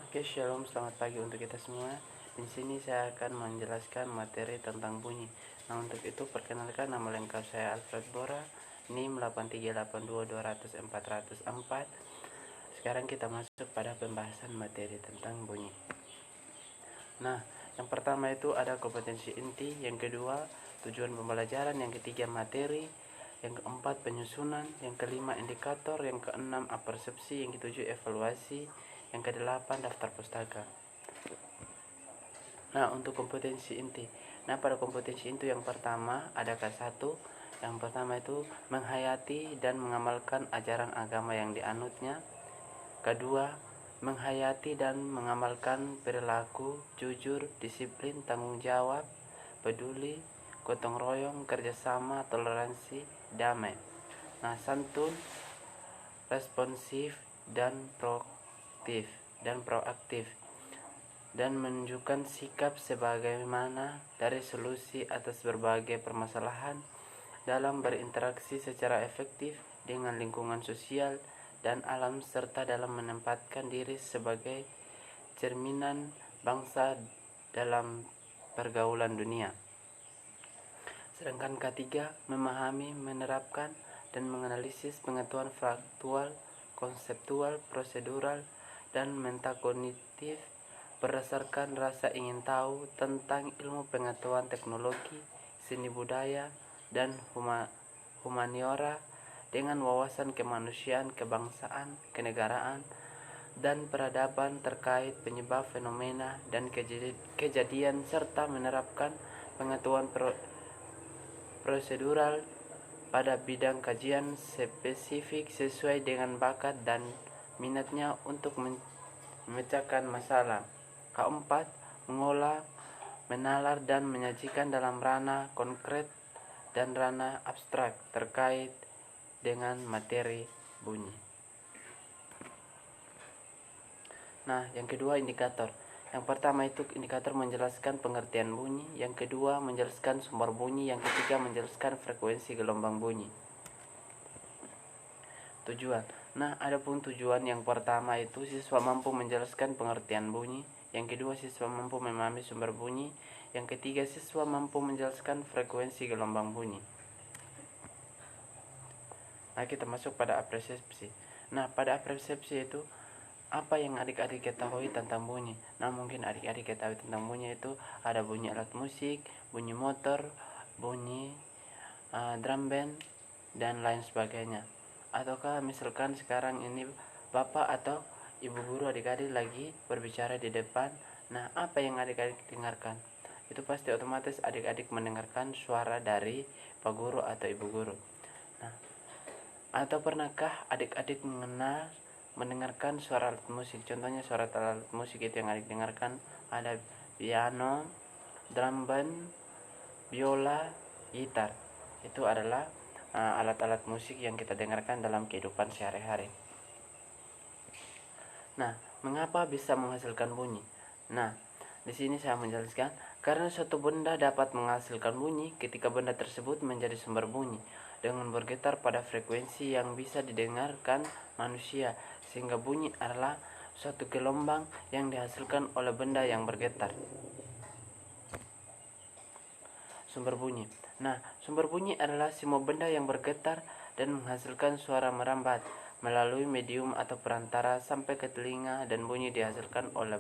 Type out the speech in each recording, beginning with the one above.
Oke, shalom, selamat pagi untuk kita semua. Di sini saya akan menjelaskan materi tentang bunyi. Nah, untuk itu perkenalkan, nama lengkap saya Alfred Bora, NIM 8382200-404. Sekarang kita masuk pada pembahasan materi tentang bunyi. Nah, yang pertama itu ada kompetensi inti, yang kedua tujuan pembelajaran, yang ketiga materi, yang keempat penyusunan, yang kelima indikator, yang keenam apersepsi, yang ketujuh evaluasi, yang kedelapan daftar pustaka. Nah, untuk kompetensi inti. Nah, pada kompetensi inti yang pertama ada K1. Yang pertama itu menghayati dan mengamalkan ajaran agama yang dianutnya. Kedua, menghayati dan mengamalkan perilaku jujur, disiplin, tanggung jawab, peduli, gotong royong, kerjasama, toleransi, damai. Nah, santun, responsif, dan proaktif dan menunjukkan sikap sebagaimana dari solusi atas berbagai permasalahan dalam berinteraksi secara efektif dengan lingkungan sosial dan alam serta dalam menempatkan diri sebagai cerminan bangsa dalam pergaulan dunia. Sedangkan ketiga, memahami, menerapkan, dan menganalisis pengetahuan faktual, konseptual, prosedural, dan metakognitif berdasarkan rasa ingin tahu tentang ilmu pengetahuan teknologi, seni budaya, dan humaniora dengan wawasan kemanusiaan, kebangsaan, kenegaraan, dan peradaban terkait penyebab fenomena dan kejadian serta menerapkan pengetahuan prosedural pada bidang kajian spesifik sesuai dengan bakat dan minatnya untuk memecahkan masalah. Keempat, mengolah, menalar dan menyajikan dalam ranah konkret dan ranah abstrak terkait dengan materi bunyi. Nah, yang kedua indikator. Yang pertama itu indikator menjelaskan pengertian bunyi, yang kedua menjelaskan sumber bunyi, yang ketiga menjelaskan frekuensi gelombang bunyi. Tujuan. Nah, adapun tujuan yang pertama itu siswa mampu menjelaskan pengertian bunyi, yang kedua siswa mampu memahami sumber bunyi, yang ketiga siswa mampu menjelaskan frekuensi gelombang bunyi. Nah, kita masuk pada apersepsi. Nah, pada apersepsi itu apa yang adik-adik ketahui tentang bunyi? Nah, mungkin adik-adik ketahui tentang bunyi itu ada bunyi alat musik, bunyi motor, bunyi drum band, dan lain sebagainya. Ataukah misalkan sekarang ini bapak atau ibu guru adik-adik lagi berbicara di depan, nah apa yang adik-adik dengarkan? Itu pasti otomatis adik-adik mendengarkan suara dari pak guru atau ibu guru. Nah, atau pernahkah adik-adik mendengarkan suara alat musik? Contohnya suara alat musik itu yang adik dengarkan ada piano, drum band, biola, gitar. Itu adalah alat-alat musik yang kita dengarkan dalam kehidupan sehari-hari. Nah, mengapa bisa menghasilkan bunyi? Nah, di sini saya menjelaskan karena suatu benda dapat menghasilkan bunyi ketika benda tersebut menjadi sumber bunyi dengan bergetar pada frekuensi yang bisa didengarkan manusia, sehingga bunyi adalah suatu gelombang yang dihasilkan oleh benda yang bergetar. Sumber bunyi. Nah, sumber bunyi adalah semua benda yang bergetar dan menghasilkan suara merambat melalui medium atau perantara sampai ke telinga, dan bunyi dihasilkan oleh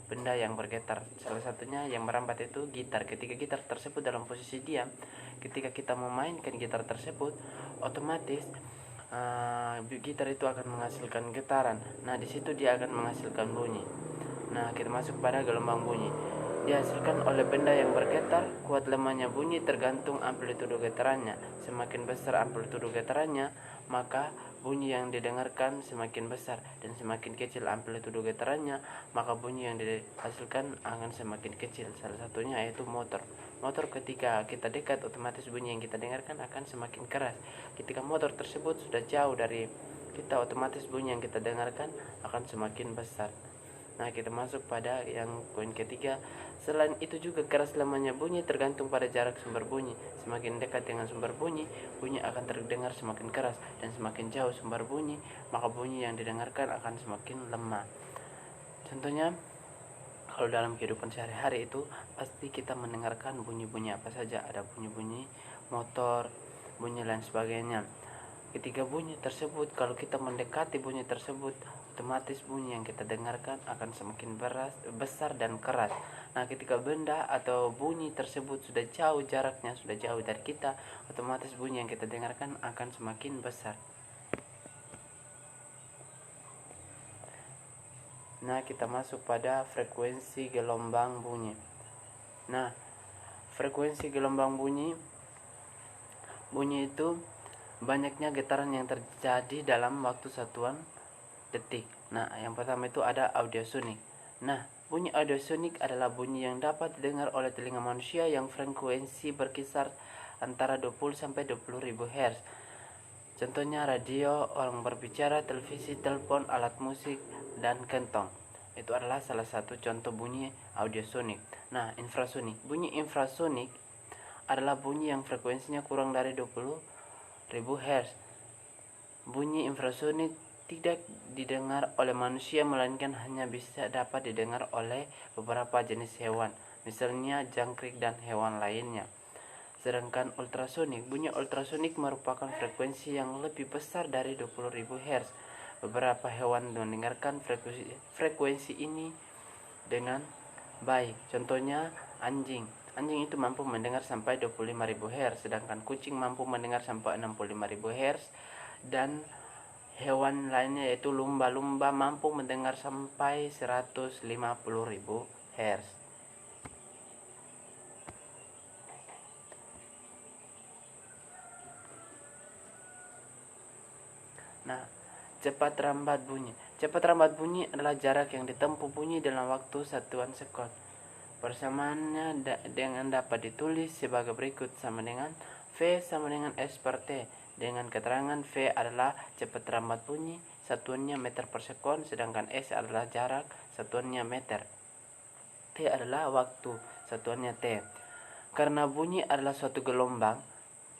benda yang bergetar. Salah satunya yang merambat itu gitar. Ketika gitar tersebut dalam posisi diam, ketika kita memainkan gitar tersebut, otomatis gitar itu akan menghasilkan getaran. Nah, di situ dia akan menghasilkan bunyi. Nah, kita masuk pada gelombang bunyi. Dihasilkan oleh benda yang bergetar, kuat lemahnya bunyi tergantung amplitudo getarannya. Semakin besar amplitudo getarannya, maka bunyi yang didengarkan semakin besar, dan semakin kecil amplitudo getarannya, maka bunyi yang dihasilkan akan semakin kecil. Salah satunya yaitu motor. Motor ketika kita dekat, otomatis bunyi yang kita dengarkan akan semakin keras. Ketika motor tersebut sudah jauh dari kita, otomatis bunyi yang kita dengarkan akan semakin besar. Nah, kita masuk pada yang poin ketiga. Selain itu juga keras lemahnya bunyi tergantung pada jarak sumber bunyi. Semakin dekat dengan sumber bunyi, bunyi akan terdengar semakin keras, dan semakin jauh sumber bunyi, maka bunyi yang didengarkan akan semakin lemah. Contohnya, kalau dalam kehidupan sehari-hari itu pasti kita mendengarkan bunyi-bunyi apa saja, ada bunyi-bunyi motor, bunyi lain sebagainya. Ketika bunyi tersebut, kalau kita mendekati bunyi tersebut, otomatis bunyi yang kita dengarkan akan semakin besar dan keras. Nah, ketika benda atau bunyi tersebut sudah jauh jaraknya, sudah jauh dari kita, otomatis bunyi yang kita dengarkan akan semakin besar. Nah, kita masuk pada frekuensi gelombang bunyi. Nah, frekuensi gelombang bunyi itu banyaknya getaran yang terjadi dalam waktu satuan detik. Nah, yang pertama itu ada audiosonik. Nah, bunyi audiosonik adalah bunyi yang dapat didengar oleh telinga manusia yang frekuensi berkisar antara 20 sampai 20.000 Hz. Contohnya radio, orang berbicara, televisi, telepon, alat musik, dan kentong. Itu adalah salah satu contoh bunyi audiosonik. Nah, infrasonik. Bunyi infrasonik adalah bunyi yang frekuensinya kurang dari 20.000 Hz. Bunyi infrasonik tidak didengar oleh manusia, melainkan hanya bisa dapat didengar oleh beberapa jenis hewan, misalnya jangkrik dan hewan lainnya. Sedangkan ultrasonik, bunyi ultrasonik merupakan frekuensi yang lebih besar dari 20.000 Hz. Beberapa hewan mendengarkan frekuensi ini dengan baik. Contohnya anjing. Anjing itu mampu mendengar sampai 25.000 Hz, sedangkan kucing mampu mendengar sampai 65.000 Hz, dan hewan lainnya yaitu lumba-lumba mampu mendengar sampai 150.000 Hz. Nah, cepat rambat bunyi. Cepat rambat bunyi adalah jarak yang ditempuh bunyi dalam waktu satuan sekon. Persamaannya dengan dapat ditulis sebagai berikut, sama dengan V sama dengan S per T. Dengan keterangan V adalah cepat rambat bunyi, satuannya meter per sekon, sedangkan S adalah jarak, satuannya meter. T adalah waktu, satuannya T. Karena bunyi adalah suatu gelombang,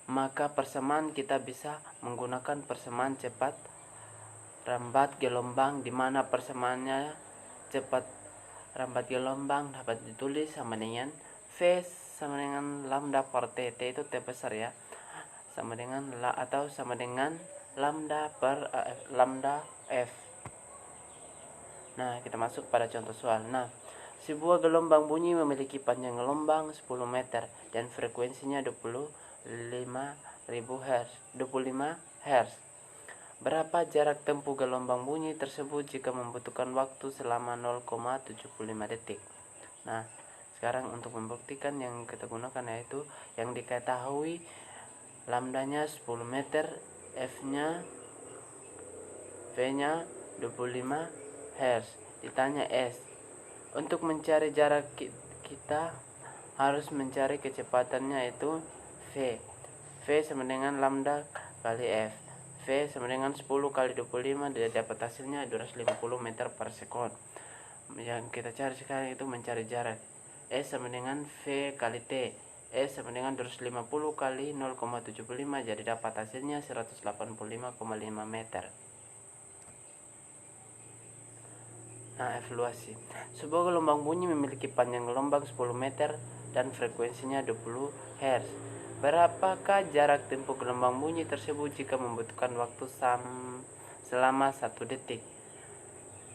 maka persamaan kita bisa menggunakan persamaan cepat rambat gelombang, di mana persamaannya cepat rambat gelombang dapat ditulis sama dengan V sama dengan lambda per T. T itu T besar ya, sama dengan atau sama dengan lambda per lambda F. Nah, kita masuk pada contoh soal. Nah, sebuah gelombang bunyi memiliki panjang gelombang 10 meter dan frekuensinya 25.000 Hz. 25 Hz. Berapa jarak tempuh gelombang bunyi tersebut jika membutuhkan waktu selama 0,75 detik? Nah, sekarang untuk membuktikan yang kita gunakan yaitu yang diketahui lambdanya 10 meter, V-nya 25 Hz. Ditanya S. Untuk mencari jarak kita harus mencari kecepatannya yaitu V. V sama dengan lambda kali F. V sama dengan 10 kali 25, dapat hasilnya 250 meter per sekon. Yang kita cari sekarang itu mencari jarak. S sama dengan V kali T. S sama dengan 250 kali 0,75, jadi dapat hasilnya 185,5 meter. Nah, evaluasi. Sebuah gelombang bunyi memiliki panjang gelombang 10 meter dan frekuensinya 20 Hz. Berapakah jarak tempuh gelombang bunyi tersebut jika membutuhkan waktu selama 1 detik?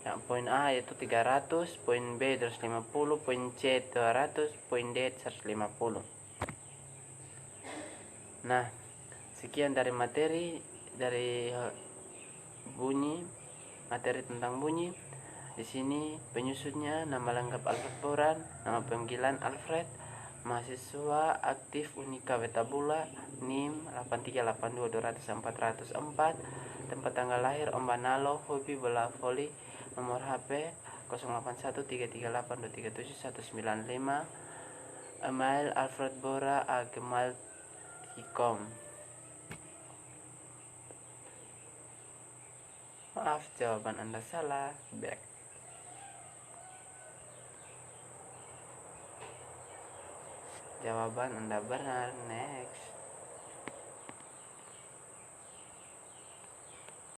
Yang poin A yaitu 300, poin B 250, poin C 200, poin D 150. Nah, sekian dari materi tentang bunyi. Di sini penyusunnya: nama lengkap Alfred Boran, nama panggilan Alfred, mahasiswa aktif Unika Wetabula, NIM 838220404, tempat tanggal lahir Ombanalo, hobi bola voli, nomor HP 081338237195, email alfredbora@gmail.com. Maaf, jawaban Anda salah. Back. Jawaban Anda benar. Next.